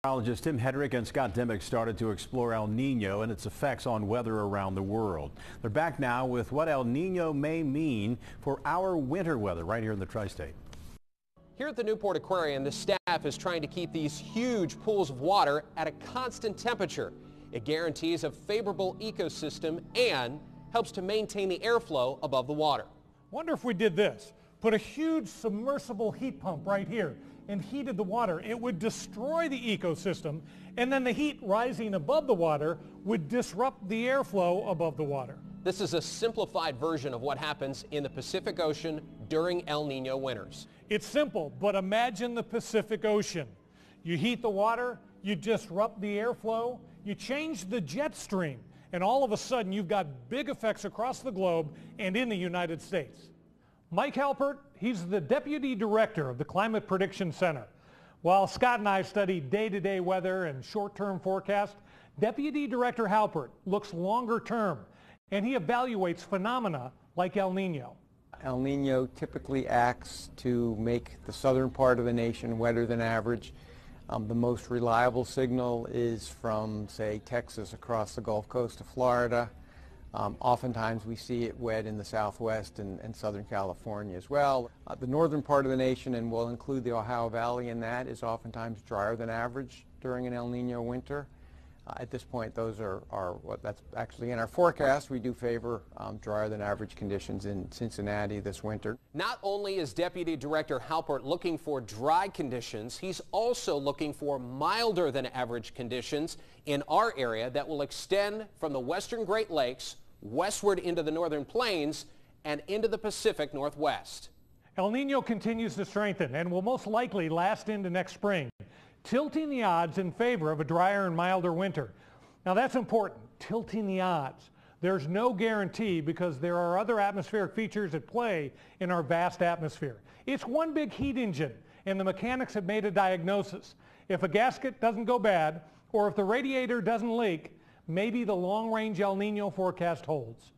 Meteorologists Tim Hedrick and Scott Dimick started to explore El Nino and its effects on weather around the world. They're back now with what El Nino may mean for our winter weather right here in the tri-state. Here at the Newport Aquarium, the staff is trying to keep these huge pools of water at a constant temperature. It guarantees a favorable ecosystem and helps to maintain the airflow above the water. Wonder if we did this, put a huge submersible heat pump right here and heated the water. It would destroy the ecosystem, and then the heat rising above the water would disrupt the airflow above the water. This is a simplified version of what happens in the Pacific Ocean during El Nino winters. It's simple, but imagine the Pacific Ocean. You heat the water, you disrupt the airflow, you change the jet stream, and all of a sudden you've got big effects across the globe and in the United States. Mike Halpert, he's the Deputy Director of the Climate Prediction Center. While Scott and I study day-to-day weather and short-term forecast, Deputy Director Halpert looks longer term, and he evaluates phenomena like El Nino. El Nino typically acts to make the southern part of the nation wetter than average. The most reliable signal is from, say, Texas across the Gulf Coast of Florida. Oftentimes we see it wet in the southwest and southern California as well. The northern part of the nation, and we'll include the Ohio Valley in that, is oftentimes drier than average during an El Nino winter. At this point, those are what that's actually in our forecast. We do favor drier than average conditions in Cincinnati this winter. Not only is Deputy Director Halpert looking for dry conditions, he's also looking for milder than average conditions in our area that will extend from the western Great Lakes westward into the northern plains and into the Pacific Northwest. El Nino continues to strengthen and will most likely last into next spring, tilting the odds in favor of a drier and milder winter. Now that's important, tilting the odds. There's no guarantee because there are other atmospheric features at play in our vast atmosphere. It's one big heat engine, and the mechanics have made a diagnosis. If a gasket doesn't go bad, or if the radiator doesn't leak, maybe the long-range El Nino forecast holds.